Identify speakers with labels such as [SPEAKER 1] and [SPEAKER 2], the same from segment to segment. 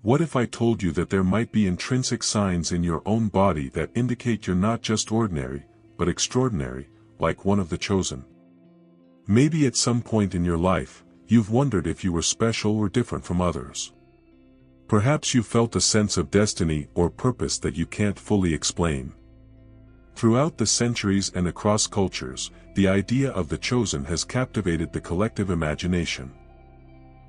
[SPEAKER 1] What if I told you that there might be intrinsic signs in your own body that indicate you're not just ordinary, but extraordinary, like one of the chosen? Maybe at some point in your life, you've wondered if you were special or different from others. Perhaps you felt a sense of destiny or purpose that you can't fully explain. Throughout the centuries and across cultures, the idea of the chosen has captivated the collective imagination.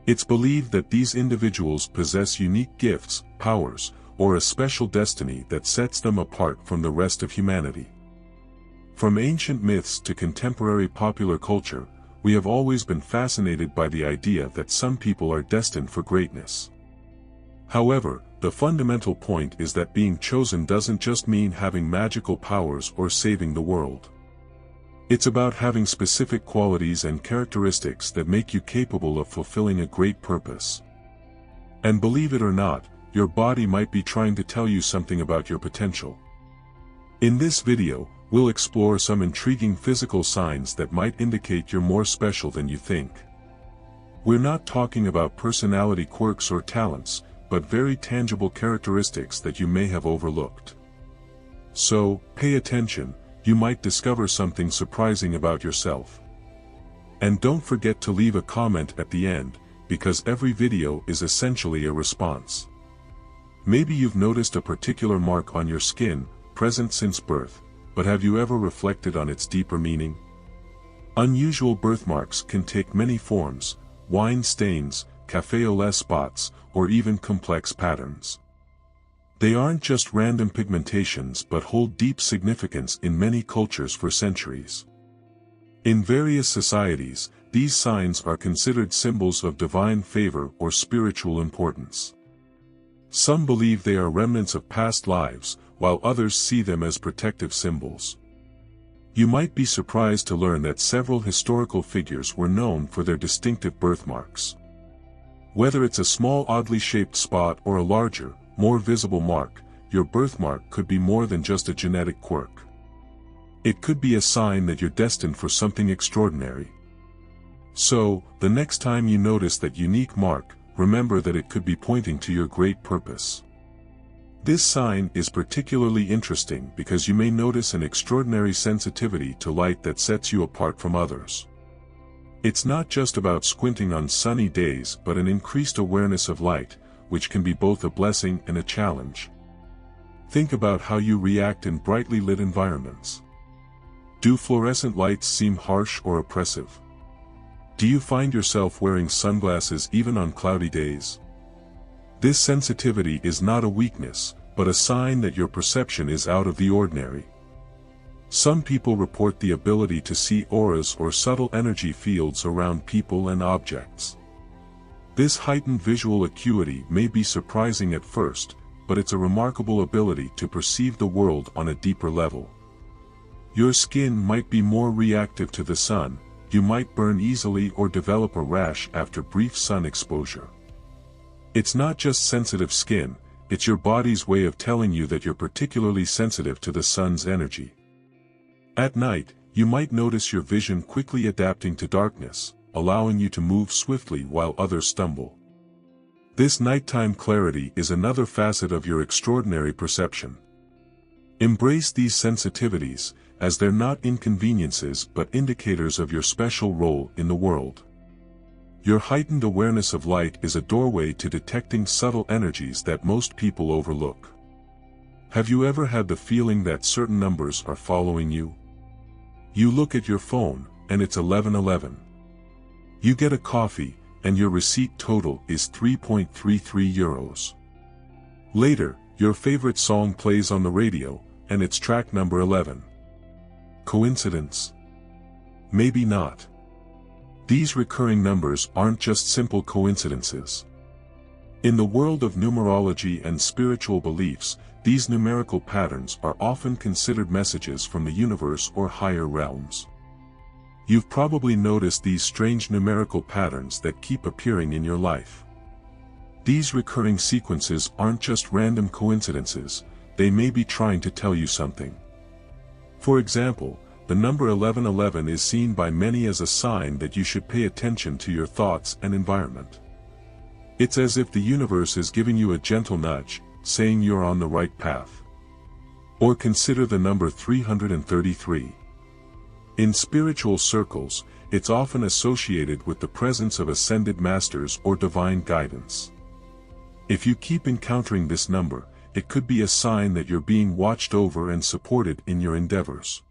[SPEAKER 1] It's believed that these individuals possess unique gifts, powers, or a special destiny that sets them apart from the rest of humanity. From ancient myths to contemporary popular culture, we have always been fascinated by the idea that some people are destined for greatness. However, the fundamental point is that being chosen doesn't just mean having magical powers or saving the world. It's about having specific qualities and characteristics that make you capable of fulfilling a great purpose. And believe it or not, your body might be trying to tell you something about your potential. In this video, we'll explore some intriguing physical signs that might indicate you're more special than you think. We're not talking about personality quirks or talents, but very tangible characteristics that you may have overlooked. So, pay attention. You might discover something surprising about yourself. And don't forget to leave a comment at the end, because every video is essentially a response. Maybe you've noticed a particular mark on your skin, present since birth, but have you ever reflected on its deeper meaning? Unusual birthmarks can take many forms: wine stains, café au lait spots, or even complex patterns. They aren't just random pigmentations but hold deep significance in many cultures for centuries. In various societies, these signs are considered symbols of divine favor or spiritual importance. Some believe they are remnants of past lives, while others see them as protective symbols. You might be surprised to learn that several historical figures were known for their distinctive birthmarks. Whether it's a small oddly shaped spot or a larger, more visible mark, your birthmark could be more than just a genetic quirk. It could be a sign that you're destined for something extraordinary. So, the next time you notice that unique mark, remember that it could be pointing to your great purpose. This sign is particularly interesting because you may notice an extraordinary sensitivity to light that sets you apart from others. It's not just about squinting on sunny days but an increased awareness of light, which can be both a blessing and a challenge. Think about how you react in brightly lit environments. Do fluorescent lights seem harsh or oppressive? Do you find yourself wearing sunglasses even on cloudy days? This sensitivity is not a weakness, but a sign that your perception is out of the ordinary. Some people report the ability to see auras or subtle energy fields around people and objects. This heightened visual acuity may be surprising at first, but it's a remarkable ability to perceive the world on a deeper level. Your skin might be more reactive to the sun, you might burn easily or develop a rash after brief sun exposure. It's not just sensitive skin, it's your body's way of telling you that you're particularly sensitive to the sun's energy. At night, you might notice your vision quickly adapting to darkness, allowing you to move swiftly while others stumble. This nighttime clarity is another facet of your extraordinary perception. Embrace these sensitivities, as they're not inconveniences but indicators of your special role in the world. Your heightened awareness of light is a doorway to detecting subtle energies that most people overlook. Have you ever had the feeling that certain numbers are following you? You look at your phone, and it's 11:11. You get a coffee, and your receipt total is €3.33. Later, your favorite song plays on the radio, and it's track number 11. Coincidence? Maybe not. These recurring numbers aren't just simple coincidences. In the world of numerology and spiritual beliefs, these numerical patterns are often considered messages from the universe or higher realms. You've probably noticed these strange numerical patterns that keep appearing in your life. These recurring sequences aren't just random coincidences, they may be trying to tell you something. For example, the number 1111 is seen by many as a sign that you should pay attention to your thoughts and environment. It's as if the universe is giving you a gentle nudge, saying you're on the right path. Or consider the number 333. In spiritual circles, it's often associated with the presence of ascended masters or divine guidance. If you keep encountering this number, it could be a sign that you're being watched over and supported in your endeavors.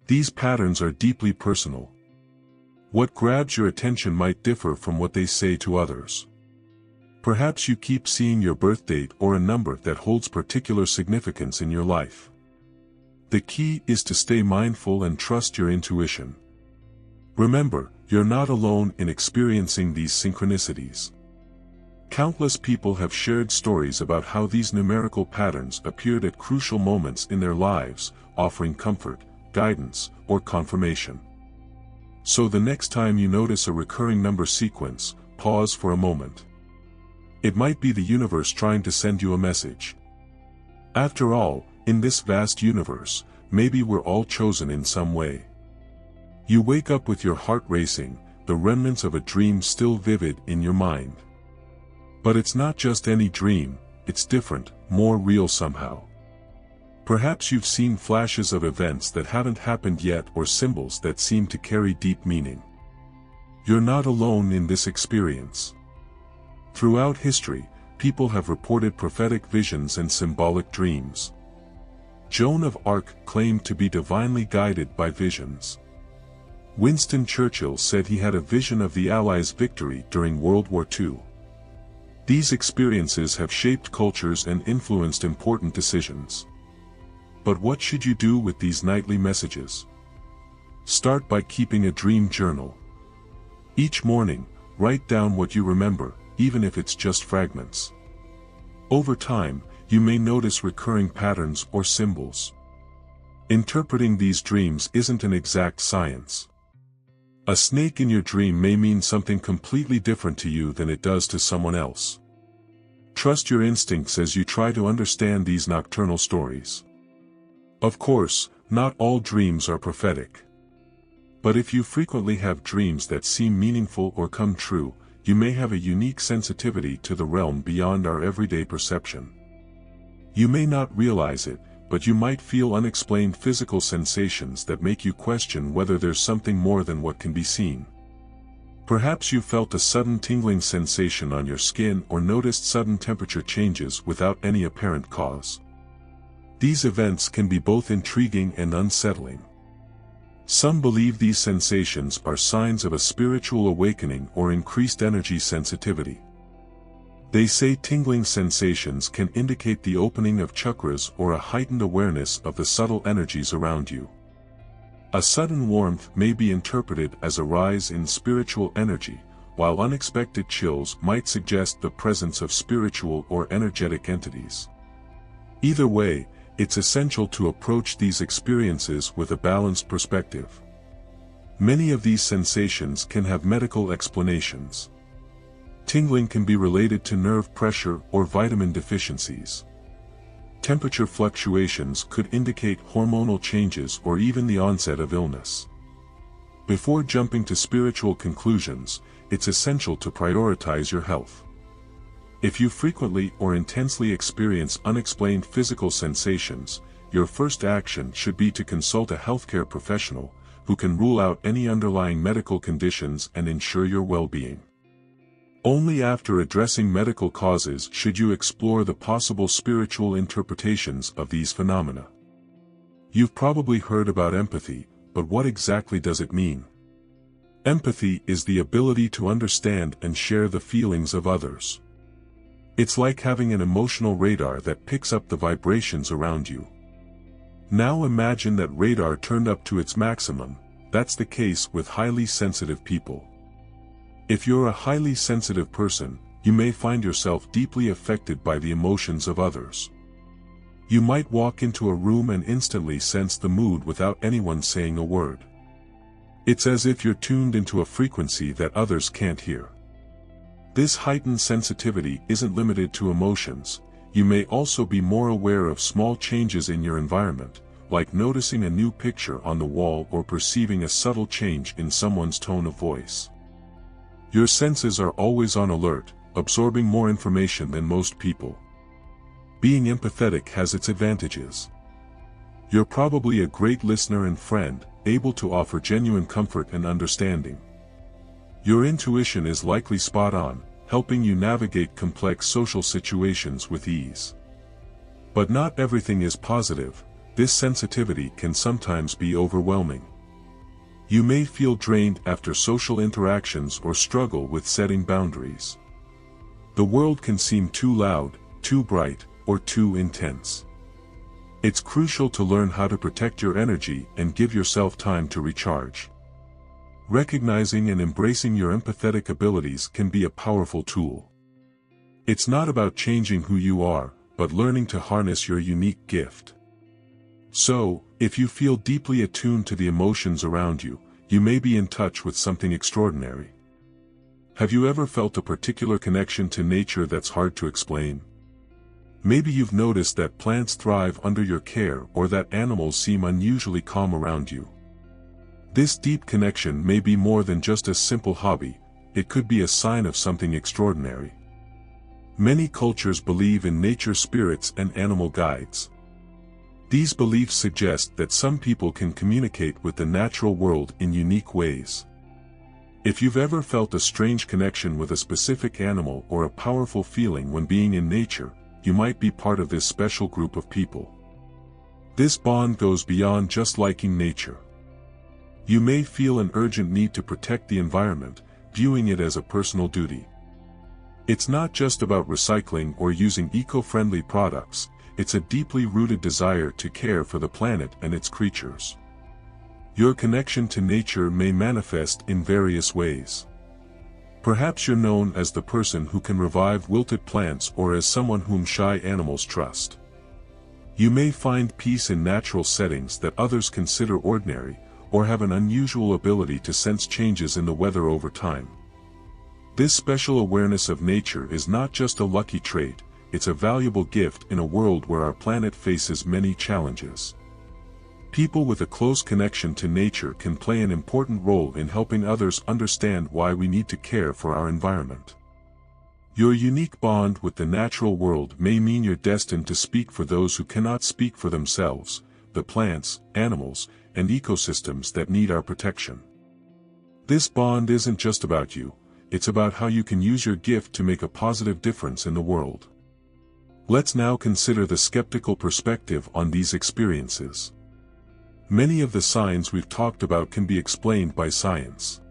[SPEAKER 1] These patterns are deeply personal. What grabs your attention might differ from what they say to others. Perhaps you keep seeing your birth date or a number that holds particular significance in your life. The key is to stay mindful and trust your intuition. Remember, you're not alone in experiencing these synchronicities. Countless people have shared stories about how these numerical patterns appeared at crucial moments in their lives, offering comfort, guidance, or confirmation. So the next time you notice a recurring number sequence, pause for a moment. It might be the universe trying to send you a message. After all, in this vast universe, maybe we're all chosen in some way. You wake up with your heart racing, the remnants of a dream still vivid in your mind. But it's not just any dream, it's different, more real somehow. Perhaps you've seen flashes of events that haven't happened yet or symbols that seem to carry deep meaning. You're not alone in this experience. Throughout history, people have reported prophetic visions and symbolic dreams. Joan of Arc claimed to be divinely guided by visions. Winston Churchill said he had a vision of the Allies' victory during World War II. These experiences have shaped cultures and influenced important decisions. But what should you do with these nightly messages? Start by keeping a dream journal. Each morning, write down what you remember, even if it's just fragments. Over time, you may notice recurring patterns or symbols. Interpreting these dreams isn't an exact science. A snake in your dream may mean something completely different to you than it does to someone else. Trust your instincts as you try to understand these nocturnal stories. Of course, not all dreams are prophetic. But if you frequently have dreams that seem meaningful or come true, you may have a unique sensitivity to the realm beyond our everyday perception. You may not realize it, but you might feel unexplained physical sensations that make you question whether there's something more than what can be seen. Perhaps you felt a sudden tingling sensation on your skin or noticed sudden temperature changes without any apparent cause. These events can be both intriguing and unsettling. Some believe these sensations are signs of a spiritual awakening or increased energy sensitivity. They say tingling sensations can indicate the opening of chakras or a heightened awareness of the subtle energies around you. A sudden warmth may be interpreted as a rise in spiritual energy, while unexpected chills might suggest the presence of spiritual or energetic entities. Either way, it's essential to approach these experiences with a balanced perspective. Many of these sensations can have medical explanations. Tingling can be related to nerve pressure or vitamin deficiencies. Temperature fluctuations could indicate hormonal changes or even the onset of illness. Before jumping to spiritual conclusions, it's essential to prioritize your health. If you frequently or intensely experience unexplained physical sensations, your first action should be to consult a healthcare professional who can rule out any underlying medical conditions and ensure your well-being. Only after addressing medical causes should you explore the possible spiritual interpretations of these phenomena. You've probably heard about empathy, but what exactly does it mean? Empathy is the ability to understand and share the feelings of others. It's like having an emotional radar that picks up the vibrations around you. Now imagine that radar turned up to its maximum. That's the case with highly sensitive people. If you're a highly sensitive person, you may find yourself deeply affected by the emotions of others. You might walk into a room and instantly sense the mood without anyone saying a word. It's as if you're tuned into a frequency that others can't hear. This heightened sensitivity isn't limited to emotions. You may also be more aware of small changes in your environment, like noticing a new picture on the wall or perceiving a subtle change in someone's tone of voice. Your senses are always on alert, absorbing more information than most people. Being empathetic has its advantages. You're probably a great listener and friend, able to offer genuine comfort and understanding. Your intuition is likely spot on, helping you navigate complex social situations with ease. But not everything is positive. This sensitivity can sometimes be overwhelming. You may feel drained after social interactions or struggle with setting boundaries. The world can seem too loud, too bright, or too intense. It's crucial to learn how to protect your energy and give yourself time to recharge. Recognizing and embracing your empathetic abilities can be a powerful tool. It's not about changing who you are, but learning to harness your unique gift. So, if you feel deeply attuned to the emotions around you, you may be in touch with something extraordinary. Have you ever felt a particular connection to nature that's hard to explain? Maybe you've noticed that plants thrive under your care or that animals seem unusually calm around you. This deep connection may be more than just a simple hobby, it could be a sign of something extraordinary. Many cultures believe in nature spirits and animal guides. These beliefs suggest that some people can communicate with the natural world in unique ways. If you've ever felt a strange connection with a specific animal or a powerful feeling when being in nature, you might be part of this special group of people. This bond goes beyond just liking nature. You may feel an urgent need to protect the environment, viewing it as a personal duty. It's not just about recycling or using eco-friendly products, it's a deeply rooted desire to care for the planet and its creatures. Your connection to nature may manifest in various ways. Perhaps you're known as the person who can revive wilted plants or as someone whom shy animals trust. You may find peace in natural settings that others consider ordinary, or have an unusual ability to sense changes in the weather over time. This special awareness of nature is not just a lucky trait, it's a valuable gift in a world where our planet faces many challenges. People with a close connection to nature can play an important role in helping others understand why we need to care for our environment. Your unique bond with the natural world may mean you're destined to speak for those who cannot speak for themselves, the plants, animals, and ecosystems that need our protection. This bond isn't just about you, it's about how you can use your gift to make a positive difference in the world. Let's now consider the skeptical perspective on these experiences. Many of the signs we've talked about can be explained by science.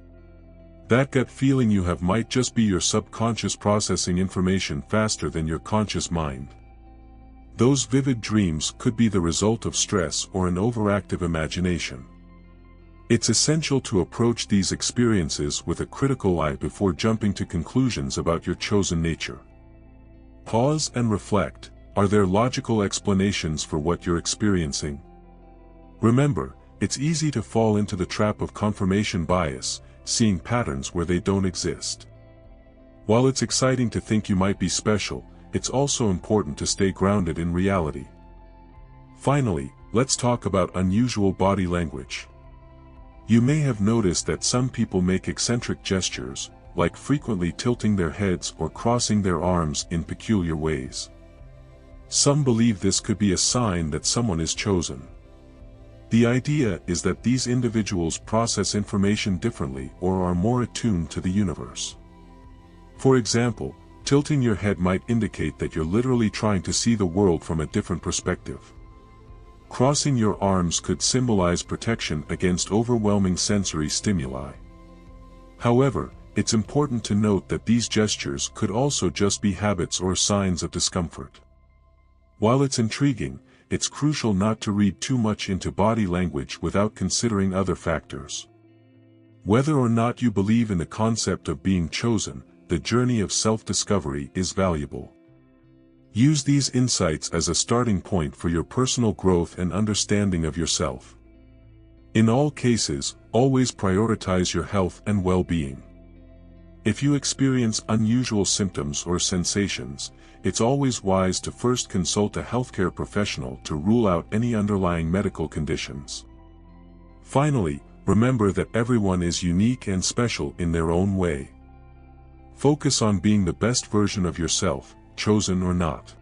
[SPEAKER 1] That gut feeling you have might just be your subconscious processing information faster than your conscious mind. Those vivid dreams could be the result of stress or an overactive imagination. It's essential to approach these experiences with a critical eye before jumping to conclusions about your chosen nature. Pause and reflect. Are there logical explanations for what you're experiencing? Remember, it's easy to fall into the trap of confirmation bias, seeing patterns where they don't exist. While it's exciting to think you might be special, it's also important to stay grounded in reality. Finally, let's talk about unusual body language. You may have noticed that some people make eccentric gestures, like frequently tilting their heads or crossing their arms in peculiar ways. Some believe this could be a sign that someone is chosen. The idea is that these individuals process information differently or are more attuned to the universe. For example, tilting your head might indicate that you're literally trying to see the world from a different perspective. Crossing your arms could symbolize protection against overwhelming sensory stimuli. However, it's important to note that these gestures could also just be habits or signs of discomfort. While it's intriguing, it's crucial not to read too much into body language without considering other factors. Whether or not you believe in the concept of being chosen, the journey of self-discovery is valuable. Use these insights as a starting point for your personal growth and understanding of yourself. In all cases, always prioritize your health and well-being. If you experience unusual symptoms or sensations, it's always wise to first consult a healthcare professional to rule out any underlying medical conditions. Finally, remember that everyone is unique and special in their own way. Focus on being the best version of yourself, chosen or not.